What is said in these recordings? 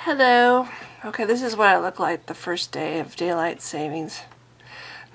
Hello. Okay, this is what I look like the first day of daylight savings.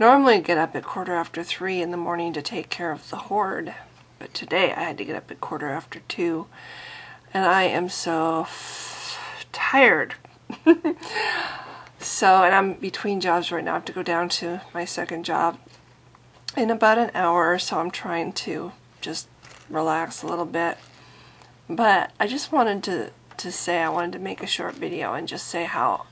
Normally I get up at 3:15 in the morning to take care of the horde, but today I had to get up at 2:15, and I am so tired. And I'm between jobs right now. I have to go down to my second job in about an hour, so I'm trying to just relax a little bit. But I just wanted to say I wanted to make a short video and just say how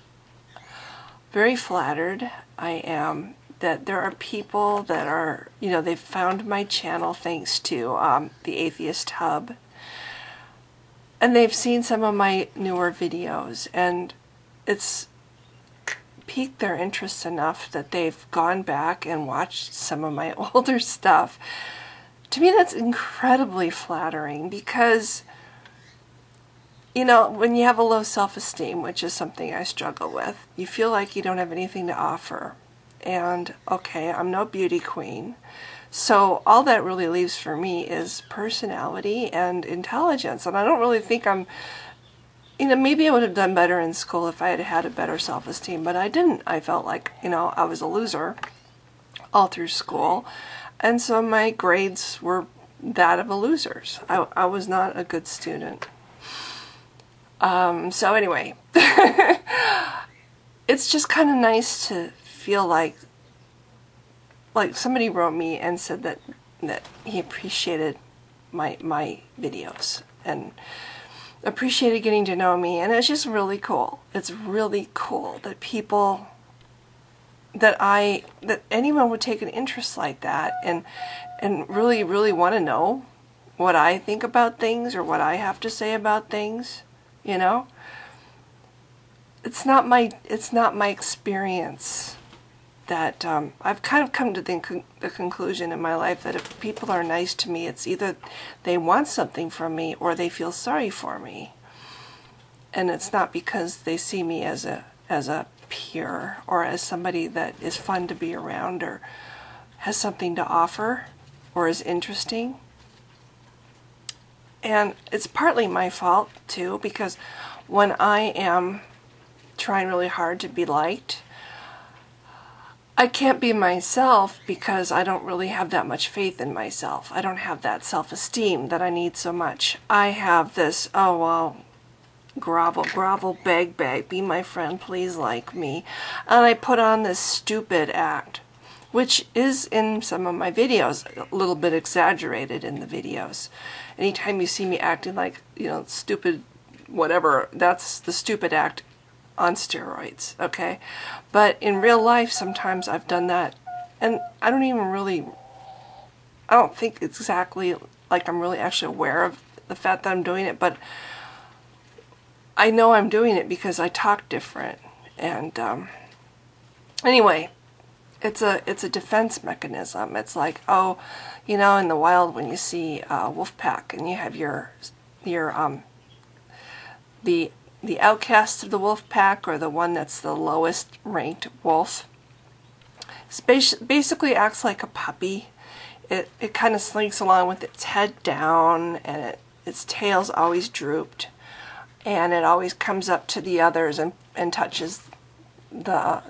very flattered I am that there are people that are, they've found my channel thanks to the Atheist Hub, and they've seen some of my newer videos, and it's piqued their interest enough that they've gone back and watched some of my older stuff. To me, that's incredibly flattering because when you have a low self-esteem, which is something I struggle with, you feel like you don't have anything to offer. And, okay, I'm no beauty queen. So all that really leaves for me is personality and intelligence. And I don't really think I'm, maybe I would have done better in school if I had had a better self-esteem, but I didn't. I felt like, I was a loser all through school. And so my grades were that of a loser's. I was not a good student. So anyway, it's just kind of nice to feel like somebody wrote me and said that he appreciated my videos and appreciated getting to know me, and it's just really cool. It's really cool that people, that anyone would take an interest like that and really, really want to know what I think about things or what I have to say about things. It's not my experience that I've kind of come to the conclusion in my life that if people are nice to me, it's either they want something from me or they feel sorry for me, and it's not because they see me as a peer or as somebody that is fun to be around or has something to offer or is interesting. And it's partly my fault, too, because when I am trying really hard to be liked, I can't be myself because I don't really have that much faith in myself. I don't have that self-esteem that I need so much. I have this, oh, well, grovel, beg, be my friend, please like me. And I put on this stupid act, which is in some of my videos, a little bit exaggerated in the videos. Anytime you see me acting like, stupid whatever, that's the stupid act on steroids, okay? But in real life, sometimes I've done that, and I don't think it's exactly like I'm really actually aware of the fact that I'm doing it, but I know I'm doing it because I talk different. And anyway, it's a defense mechanism. It's like, oh, in the wild when you see a wolf pack and you have the outcast of the wolf pack, or the one that's the lowest ranked wolf, it basically acts like a puppy. It kind of slinks along with its head down, and its tail's always drooped, and it always comes up to the others and touches the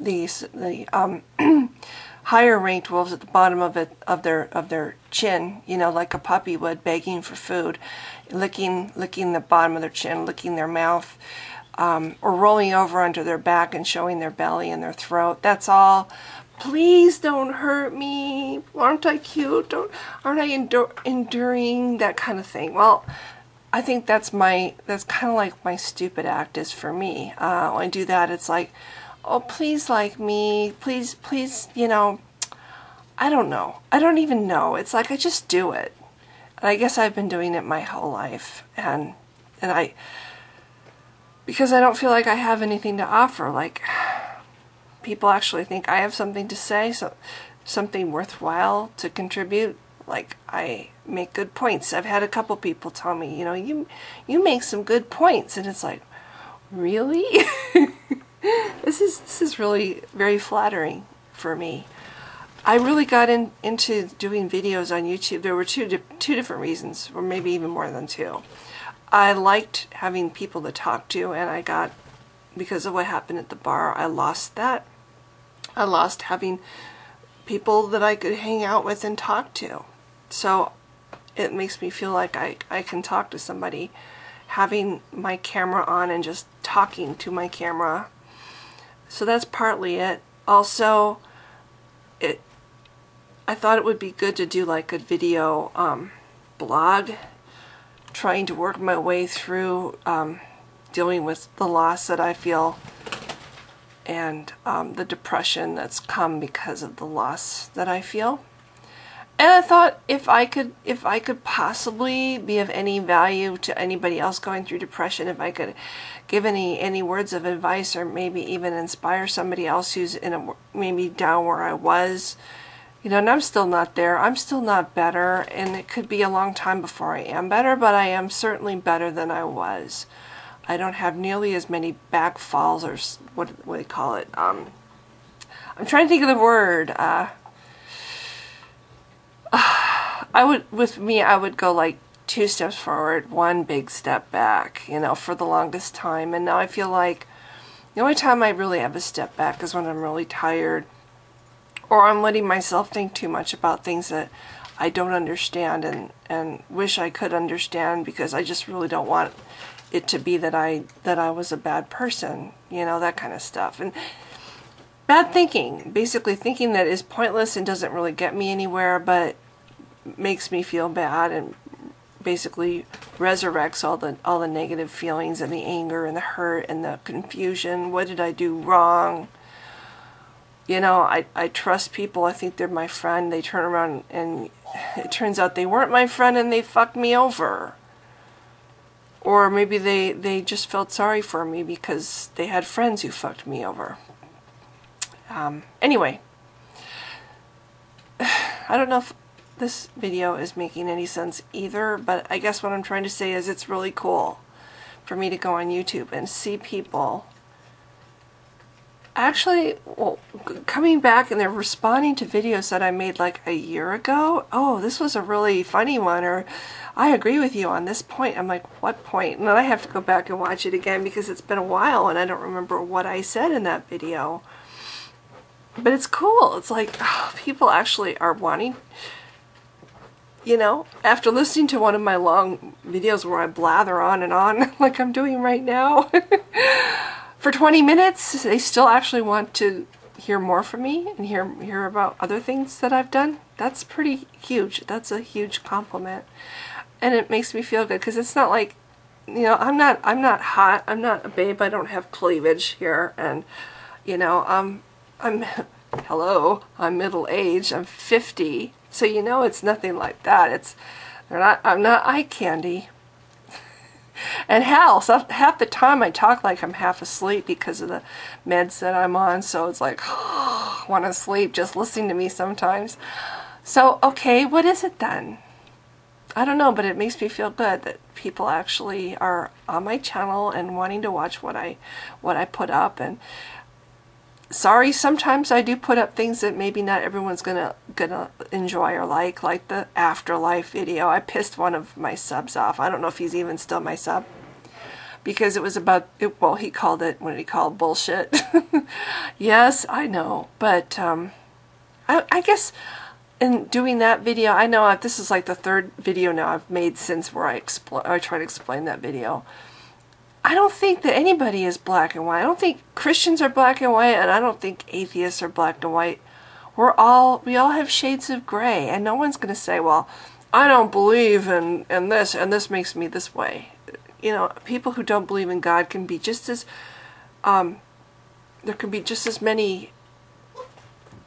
higher ranked wolves at the bottom of their chin, like a puppy would, begging for food, licking the bottom of their chin, licking their mouth, or rolling over onto their back and showing their belly and their throat. That's all. Please don't hurt me. Aren't I cute? Aren't I enduring? That kind of thing. Well, I think that's kind of like my stupid act is for me. When I do that, it's like, oh, please like me, please, I don't know. I don't even know. It's like I just do it. And I guess I've been doing it my whole life. And because I don't feel like I have anything to offer. Like, people actually think I have something to say, something worthwhile to contribute. Like, I make good points. I've had a couple people tell me, you make some good points. And it's like, really? This is really very flattering for me. I really got into doing videos on YouTube. There were two different reasons, or maybe even more than two. I liked having people to talk to, and I got because of what happened at the bar, I lost that. I lost having people that I could hang out with and talk to. So it makes me feel like I can talk to somebody, having my camera on and just talking to my camera. So that's partly it. Also, I thought it would be good to do like a video blog, trying to work my way through dealing with the loss that I feel, and the depression that's come because of the loss that I feel. And I thought if I could possibly be of any value to anybody else going through depression, if I could give any words of advice, or maybe even inspire somebody else who's maybe down where I was, you know, and I'm still not there. I'm still not better, and it could be a long time before I am better, but I am certainly better than I was. I don't have nearly as many back falls, or what do they call it? I'm trying to think of the word. I would go like 2 steps forward, 1 big step back, you know, for the longest time. And now I feel like the only time I really have a step back is when I'm really tired, or I'm letting myself think too much about things that I don't understand and wish I could understand, because I just really don't want it to be that I was a bad person, you know, that kind of stuff. And bad thinking, basically thinking that is pointless and doesn't really get me anywhere, but makes me feel bad and basically resurrects all the negative feelings and the anger and the hurt and the confusion. What did I do wrong? You know, I trust people. I think they're my friend. They turn around and it turns out they weren't my friend and they fucked me over. Or maybe they just felt sorry for me because they had friends who fucked me over. Anyway, I don't know if this video is making any sense either, but I guess what I'm trying to say is it's really cool for me to go on YouTube and see people actually, well, coming back and they're responding to videos that I made like a year ago. Oh, this was a really funny one, or I agree with you on this point. I'm like, what point? And then I have to go back and watch it again because it's been a while and I don't remember what I said in that video. But it's cool. It's like, oh, people actually are wanting, you know, after listening to one of my long videos where I blather on and on like I'm doing right now for 20 minutes, they still actually want to hear more from me and hear about other things that I've done. That's pretty huge. That's a huge compliment. And it makes me feel good because it's not like, you know, I'm not hot. I'm not a babe. I don't have cleavage here. And, you know, hello, I'm middle-aged. I'm 50. So, you know, it's nothing like that. I'm not eye candy. And hell, so half the time I talk like I'm half asleep because of the meds that I'm on. So it's like, oh, I want to sleep just listening to me sometimes. So, okay, what is it then? I don't know, but it makes me feel good that people actually are on my channel and wanting to watch what I put up. And sorry, sometimes I do put up things that maybe not everyone's gonna enjoy or like the afterlife video. I pissed one of my subs off. I don't know if he's even still my sub, because it was about, well, he called it, what did he call it, bullshit. Yes, I know, but I guess in doing that video, I know this is like the 3rd video now I've made since where I try to explain that video. I don't think that anybody is black and white. I don't think Christians are black and white, and I don't think atheists are black and white. We all have shades of gray, and no one's going to say, well, I don't believe in this, and this makes me this way. You know, people who don't believe in God can be just as, there can be just as many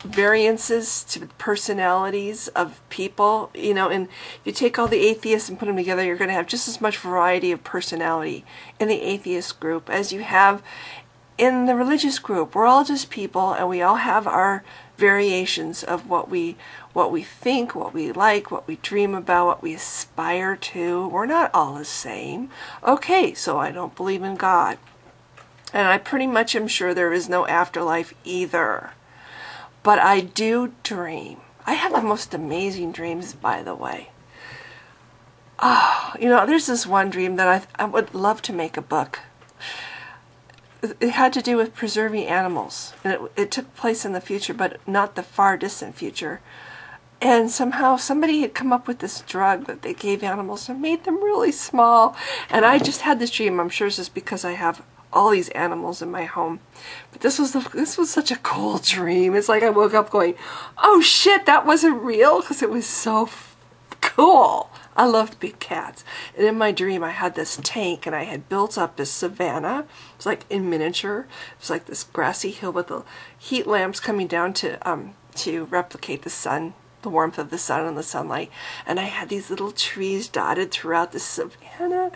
variances to personalities of people, you know, and if you take all the atheists and put them together, you're going to have just as much variety of personality in the atheist group as you have in the religious group. We're all just people, and we all have our variations of what we think, what we like, what we dream about, what we aspire to. We're not all the same. Okay, so I don't believe in God, and I pretty much am sure there is no afterlife either. But I do dream. I have the most amazing dreams, by the way. Oh, you know, there's this one dream that I would love to make a book. it had to do with preserving animals. And it took place in the future, but not the far distant future. And somehow somebody had come up with this drug that they gave animals and made them really small. And I just had this dream. I'm sure it's just because I have all these animals in my home. But this was such a cool dream. It's like I woke up going, oh shit, that wasn't real, because it was so cool. I loved big cats. And in my dream I had this tank, and I had built up this savanna. It was like in miniature. It was like this grassy hill with the heat lamps coming down to replicate the sun, the warmth of the sun and the sunlight. And I had these little trees dotted throughout the savanna,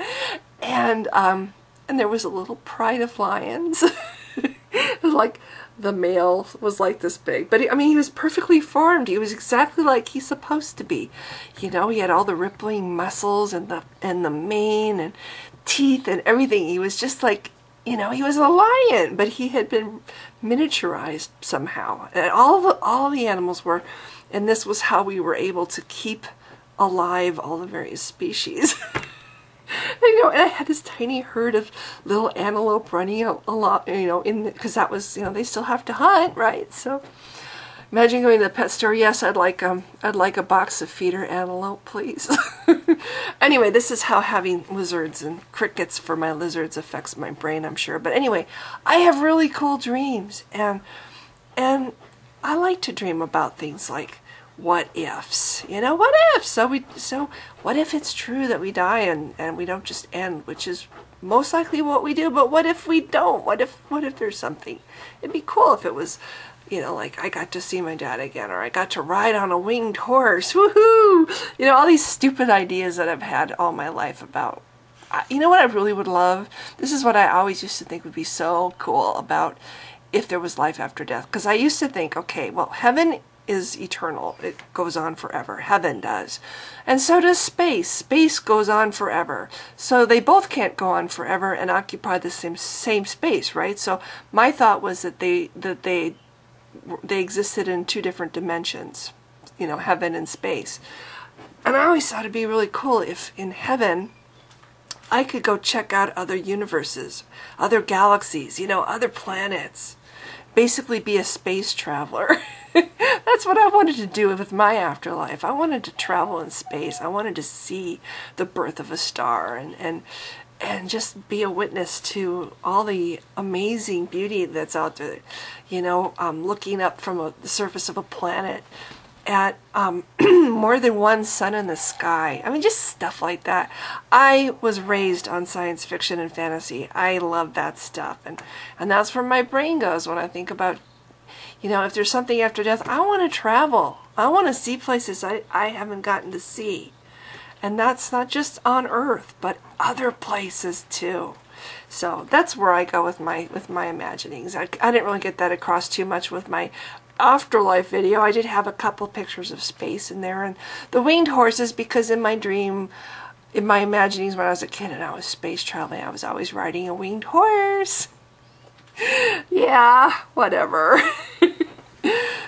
and there was a little pride of lions. Like the male was like this big, but he was perfectly formed. He was exactly like he's supposed to be. You know, he had all the rippling muscles and the mane and teeth and everything. He was just like, you know, he was a lion, but he had been miniaturized somehow. And all the animals were, and this was how we were able to keep alive all the various species. You know, and I had this tiny herd of little antelope running a lot, you know, because that was, you know, they still have to hunt, right? So imagine going to the pet store. Yes, I'd like a box of feeder antelope, please. Anyway, this is how having lizards and crickets for my lizards affects my brain, I'm sure. But anyway, I have really cool dreams, and I like to dream about things like what ifs, you know, what if? So what if it's true that we die and we don't just end, which is most likely what we do, but what if we don't? What if there's something? It'd be cool if it was, you know, like I got to see my dad again, or I got to ride on a winged horse, woohoo! You know, all these stupid ideas that I've had all my life about, you know what I really would love? This is what I always used to think would be so cool about if there was life after death. Because I used to think, okay, well, heaven is eternal. It goes on forever. Heaven does. And so does space. Space goes on forever. So they both can't go on forever and occupy the same space, right? So my thought was that they existed in two different dimensions, you know, heaven and space. And I always thought it'd be really cool if in heaven I could go check out other universes, other galaxies, you know, other planets. Basically be a space traveler. That's what I wanted to do with my afterlife. I wanted to travel in space. I wanted to see the birth of a star and just be a witness to all the amazing beauty that's out there. You know, looking up from the surface of a planet at more than one sun in the sky. I mean, just stuff like that. I was raised on science fiction and fantasy. I love that stuff. And that's where my brain goes when I think about, you know, if there's something after death. I want to travel. I want to see places I haven't gotten to see. And that's not just on Earth, but other places too. So that's where I go with my imaginings. I didn't really get that across too much with my afterlife video. I did have a couple pictures of space in there and the winged horses, because in my dream, in my imaginings when I was a kid and I was space traveling, I was always riding a winged horse. Yeah, whatever.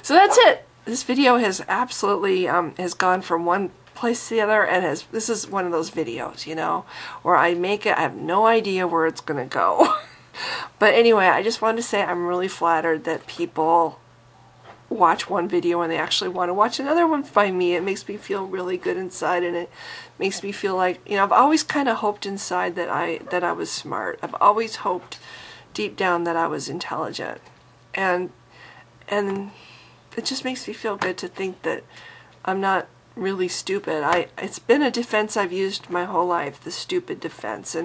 So that's it. This video has absolutely has gone from one place to the other, and this is one of those videos, you know, where I make it, I have no idea where it's gonna go. But anyway, I just wanted to say I'm really flattered that people watch one video and they actually want to watch another one by me. It makes me feel really good inside, and it makes me feel like, you know, I've always kind of hoped inside that I was smart. I've always hoped deep down that I was intelligent, and it just makes me feel good to think that I'm not really stupid. It's been a defense I've used my whole life, the stupid defense,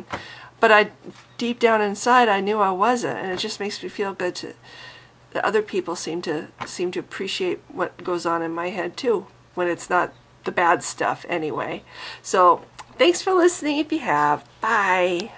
but deep down inside I knew I wasn't, and it just makes me feel good that other people seem to appreciate what goes on in my head too, when it's not the bad stuff anyway. So thanks for listening if you have. Bye.